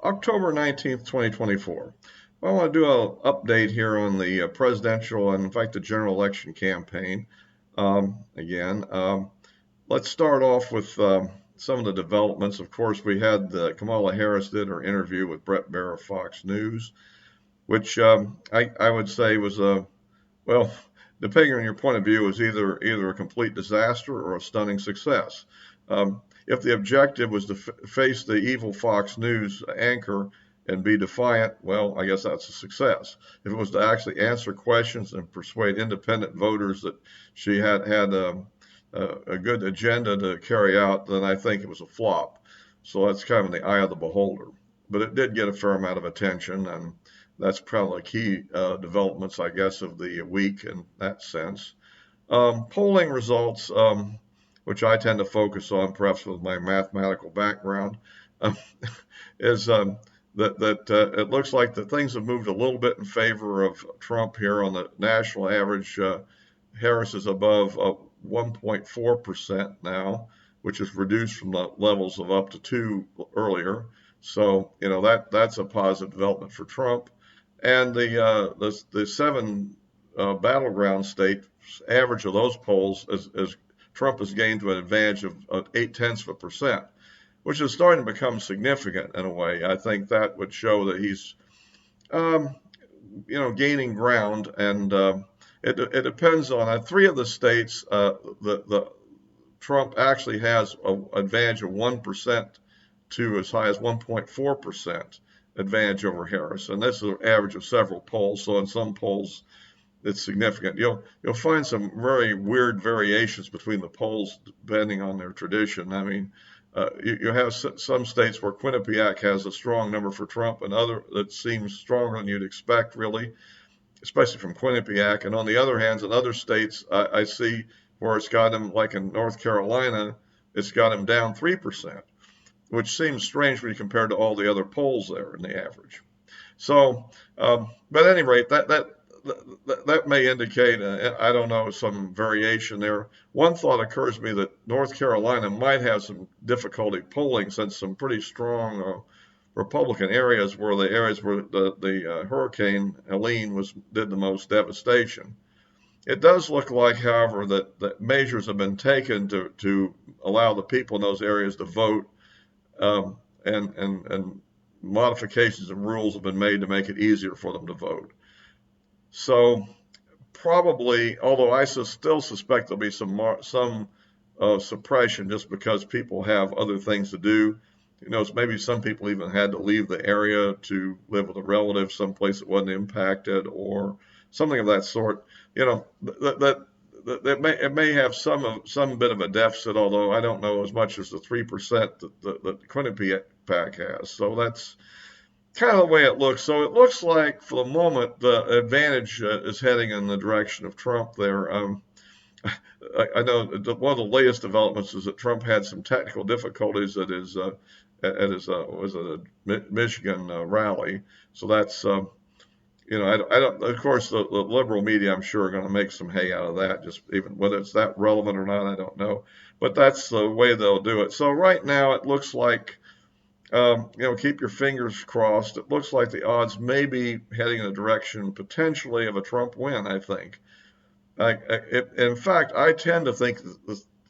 October 19th, 2024. Well, I want to do an update here on the presidential and, in fact, the general election campaign. Again, let's start off with some of the developments. Of course, we had Kamala Harris did her interview with Brett Baier of Fox News, which I would say was well, depending on your point of view, was either a complete disaster or a stunning success. If the objective was to face the evil Fox News anchor and be defiant, well, I guess that's a success. If it was to actually answer questions and persuade independent voters that she had a good agenda to carry out, then I think it was a flop. So that's kind of in the eye of the beholder. But it did get a fair amount of attention, and that's probably key developments, I guess, of the week in that sense. Polling results, which I tend to focus on, perhaps with my mathematical background, um, is that it looks like that things have moved a little bit in favor of Trump here on the national average. Harris is above 1.4% now, which is reduced from the levels of up to 2 earlier. So, that's a positive development for Trump. And the 7 battleground states average of those polls as Trump has gained to an advantage of 0.8%, which is starting to become significant in a way. I think that would show that he's gaining ground, and it depends on 3 of the states. The Trump actually has an advantage of 1% to as high as 1.4% advantage over Harris, and this is an average of several polls. So in some polls, it's significant. You'll find some very weird variations between the polls depending on their tradition. I mean, you have some states where Quinnipiac has a strong number for Trump, and other that seems stronger than you'd expect, really, especially from Quinnipiac. And on the other hand, in other states, I see where it's got him, like in North Carolina, it's got him down 3%, which seems strange when you compare to all the other polls there in the average. So, but at any rate, that may indicate, I don't know, some variation there. One thought occurs to me that North Carolina might have some difficulty polling, since some pretty strong Republican areas were the areas where the Hurricane Helene did the most devastation. It does look like, however, that measures have been taken to allow the people in those areas to vote, and modifications and rules have been made to make it easier for them to vote. So probably, although I still suspect there'll be some suppression just because people have other things to do. Maybe some people even had to leave the area to live with a relative someplace that wasn't impacted, or something of that sort. It may have some bit of a deficit, although I don't know as much as the 3% that Quinnipiac has. So that's kind of the way it looks. So it looks like, for the moment, the advantage is heading in the direction of Trump there. I know one of the latest developments is that Trump had some technical difficulties at his Michigan rally. So that's I don't. Of course, the liberal media, I'm sure, are going to make some hay out of that. Just even whether it's that relevant or not, I don't know. But that's the way they'll do it. So right now, it looks like. Keep your fingers crossed. It looks like the odds may be heading in the direction potentially of a Trump win, I think. In fact, I tend to think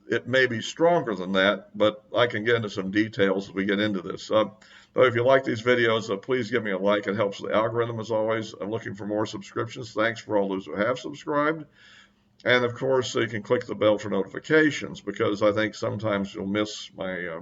it may be stronger than that, but I can get into some details as we get into this. But if you like these videos, please give me a like. It helps the algorithm, as always. I'm looking for more subscriptions. Thanks for all those who have subscribed. And, of course, you can click the bell for notifications, because I think sometimes you'll miss my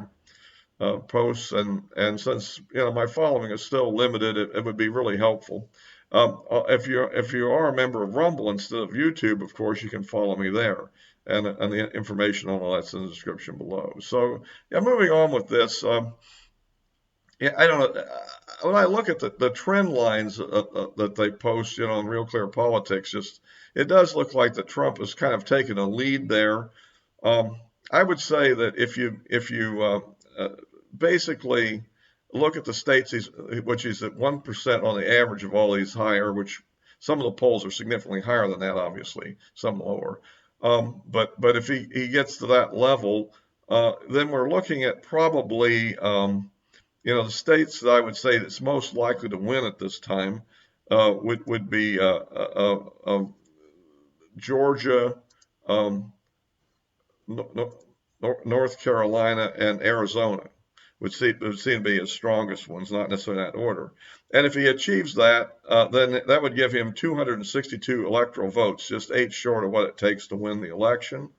posts, and since my following is still limited, it would be really helpful. If you are a member of Rumble instead of YouTube, of course, you can follow me there, and the information on all that's in the description below. So moving on with this. I don't know. When I look at the trend lines that they post, on Real Clear Politics, it does look like that Trump has kind of taken a lead there. I would say that if you basically look at the states, which is at 1% on the average of all these higher, which some of the polls are significantly higher than that, obviously, some lower. But if he gets to that level, then we're looking at probably the states that I would say that's most likely to win at this time would be Georgia, um, no, no, North Carolina, and Arizona would seem to be his strongest ones, not necessarily in that order. And if he achieves that, then that would give him 262 electoral votes, just 8 short of what it takes to win the election.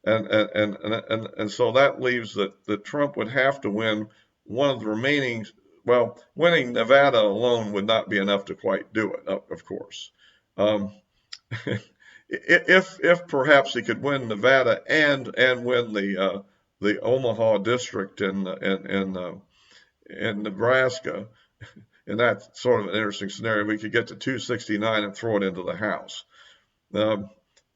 And so that leaves that Trump would have to win one of the remaining. Well, winning Nevada alone would not be enough to quite do it, of course. Um, if perhaps he could win Nevada and win the Omaha district in Nebraska, in that sort of an interesting scenario, we could get to 269 and throw it into the House. Um,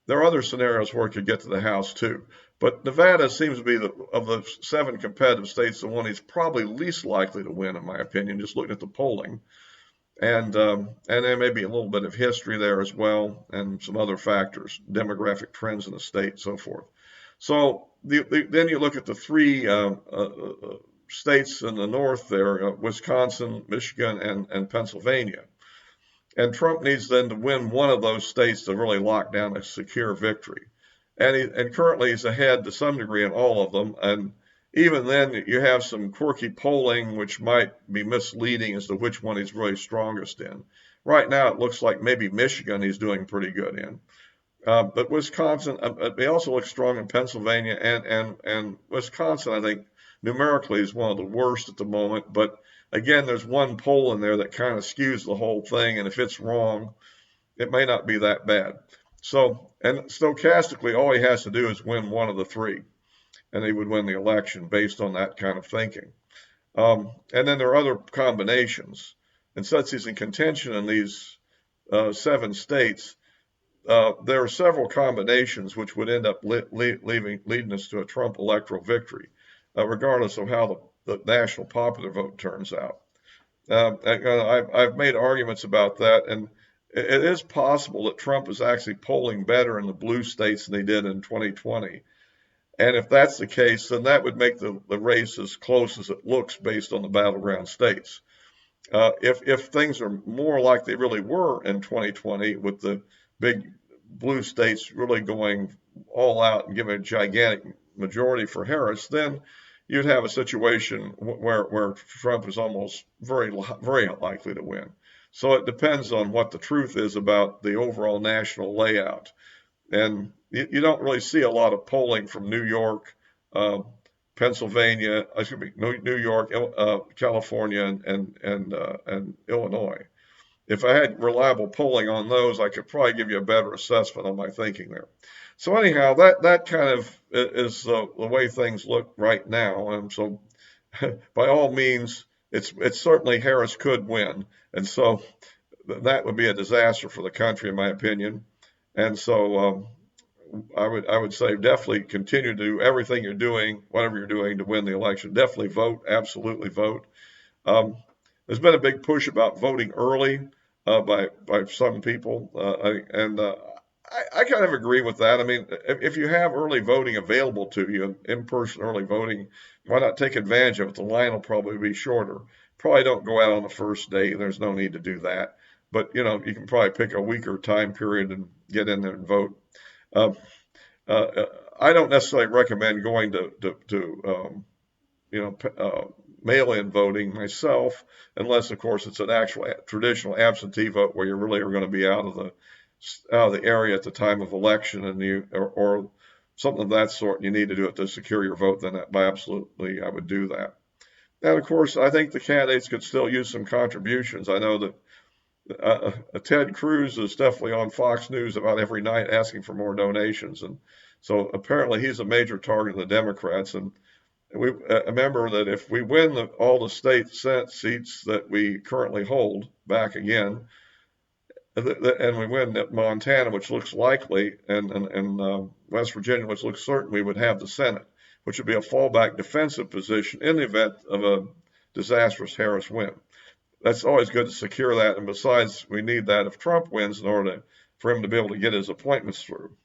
there are other scenarios where it could get to the House too, but Nevada seems to be of the 7 competitive states the one he's probably least likely to win, in my opinion, just looking at the polling. And there may be a little bit of history there as well, and some other factors, demographic trends in the state, so forth. So then you look at the 3 states in the north there, Wisconsin, Michigan, and Pennsylvania. And Trump needs then to win one of those states to really lock down a secure victory. And currently he's ahead to some degree in all of them. And even then, you have some quirky polling which might be misleading as to which one he's really strongest in. Right now, it looks like maybe Michigan he's doing pretty good in. But Wisconsin, they also look strong in Pennsylvania, and Wisconsin, I think, numerically is one of the worst at the moment. But again, there's one poll in there that kind of skews the whole thing, and if it's wrong, it may not be that bad. So, and stochastically, all he has to do is win one of the 3, and he would win the election based on that kind of thinking. And then there are other combinations. And since he's in contention in these 7 states, there are several combinations which would end up leading us to a Trump electoral victory, regardless of how the national popular vote turns out. I've made arguments about that, and it is possible that Trump is actually polling better in the blue states than he did in 2020. And if that's the case, then that would make the race as close as it looks based on the battleground states. If things are more like they really were in 2020, with the big blue states really going all out and giving a gigantic majority for Harris, then you'd have a situation where Trump is almost very likely to win. So it depends on what the truth is about the overall national layout. And you don't really see a lot of polling from New York, Pennsylvania, New York, California, and Illinois. If I had reliable polling on those, I could probably give you a better assessment on my thinking there. So anyhow, that kind of is the way things look right now. And so, by all means, it's certainly Harris could win, and so that would be a disaster for the country, in my opinion. And so I would say definitely continue to do everything you're doing, whatever you're doing, to win the election. Definitely vote, absolutely vote. There's been a big push about voting early by some people, I kind of agree with that. I mean, if you have early voting available to you, in-person early voting, why not take advantage of it? The line will probably be shorter. Probably don't go out on the first day. There's no need to do that. But, you can probably pick a weaker time period and get in there and vote. I don't necessarily recommend going to mail-in voting myself, unless, of course, it's an actual traditional absentee vote where you really are going to be out of the area at the time of election, and or something of that sort. And you need to do it to secure your vote. Then absolutely, I would do that. And of course, I think the candidates could still use some contributions. I know that Ted Cruz is definitely on Fox News about every night asking for more donations, and so apparently he's a major target of the Democrats. And we remember that if we win all the state Senate seats that we currently hold back again, and we win Montana, which looks likely, and West Virginia, which looks certain, we would have the Senate, which would be a fallback defensive position in the event of a disastrous Harris win. That's always good to secure that, and besides, we need that if Trump wins in order for him to be able to get his appointments through.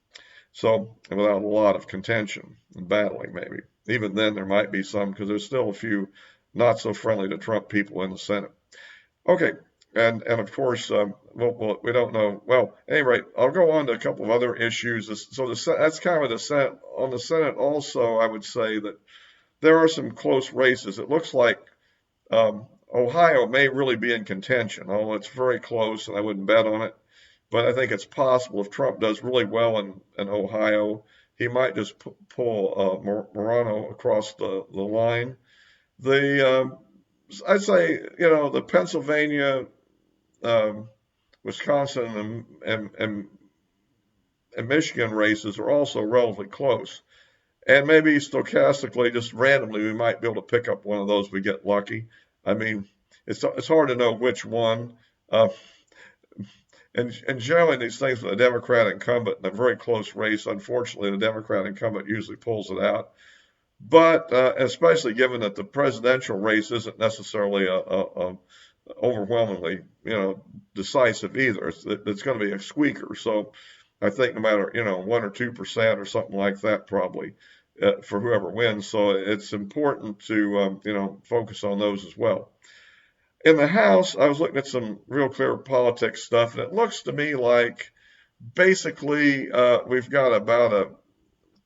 So, without a lot of contention and battling, maybe. Even then, there might be some, because there's still a few not so friendly to Trump people in the Senate. Okay, and of course, we don't know. Well, at any rate, I'll go on to a couple of other issues. That's kind of the Senate. On the Senate, also, I would say that there are some close races. It looks like Ohio may really be in contention, although it's very close, and I wouldn't bet on it. But I think it's possible if Trump does really well in Ohio, he might just pull Morano across the line. The I'd say, the Pennsylvania, um, Wisconsin, and Michigan races are also relatively close. And maybe stochastically, just randomly, we might be able to pick up one of those if we get lucky. I mean, it's hard to know which one. Uh, and generally, these things with a Democratic incumbent in a very close race, unfortunately, the Democratic incumbent usually pulls it out. But especially given that the presidential race isn't necessarily a overwhelmingly, decisive either. It's going to be a squeaker. So I think no matter, 1 or 2% or something like that, probably for whoever wins. So it's important to, focus on those as well. In the House, I was looking at some real clear politics stuff, and it looks to me like basically we've got about a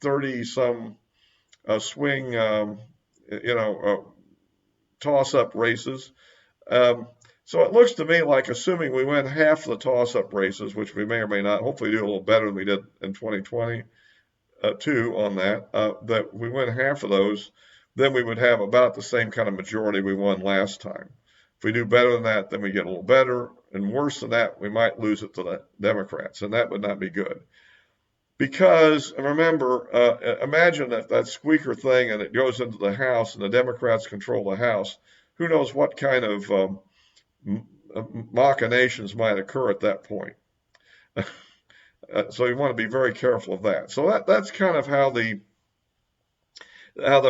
30 some swing, toss up races. So it looks to me like, assuming we win half of the toss up races, which we may or may not, hopefully do a little better than we did in 2022 on that we win half of those, then we would have about the same kind of majority we won last time. If we do better than that, then we get a little better, and worse than that, we might lose it to the Democrats, and that would not be good. Because remember, imagine if that squeaker thing and it goes into the House and the Democrats control the House, who knows what kind of machinations might occur at that point. So you want to be very careful of that. So that's kind of how the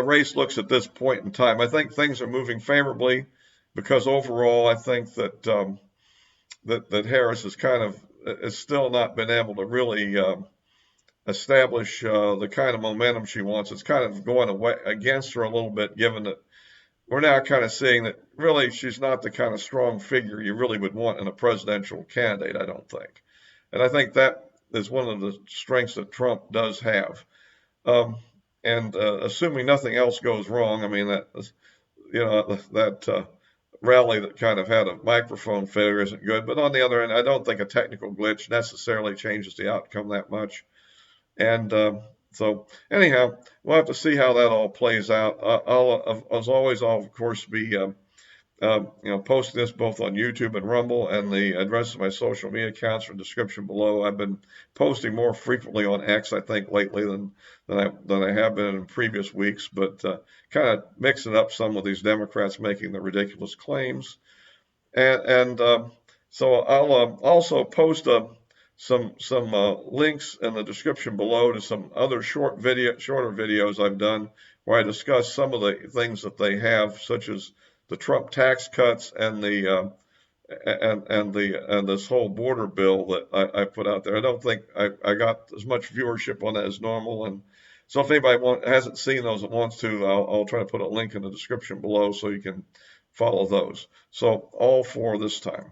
race looks at this point in time. I think things are moving favorably because overall, I think that that Harris has still not been able to really establish the kind of momentum she wants. It's kind of going away against her a little bit, given that we're now kind of seeing that really she's not the kind of strong figure you really would want in a presidential candidate, I don't think. And I think that is one of the strengths that Trump does have. And assuming nothing else goes wrong, I mean, that rally that kind of had a microphone failure isn't good. But on the other hand, I don't think a technical glitch necessarily changes the outcome that much. And so anyhow, we'll have to see how that all plays out. As always, I'll of course be posting this both on YouTube and Rumble, and the address of my social media accounts are in the description below. I've been posting more frequently on X, I think, lately than I have been in previous weeks, but kind of mixing up some of these Democrats making the ridiculous claims. And so I'll also post some links in the description below to some other shorter videos I've done where I discuss some of the things that they have, such as the Trump tax cuts and the and this whole border bill that I put out there. I don't think I got as much viewership on that as normal, and so if anybody hasn't seen those and wants to, I'll try to put a link in the description below so you can follow those. So all for this time.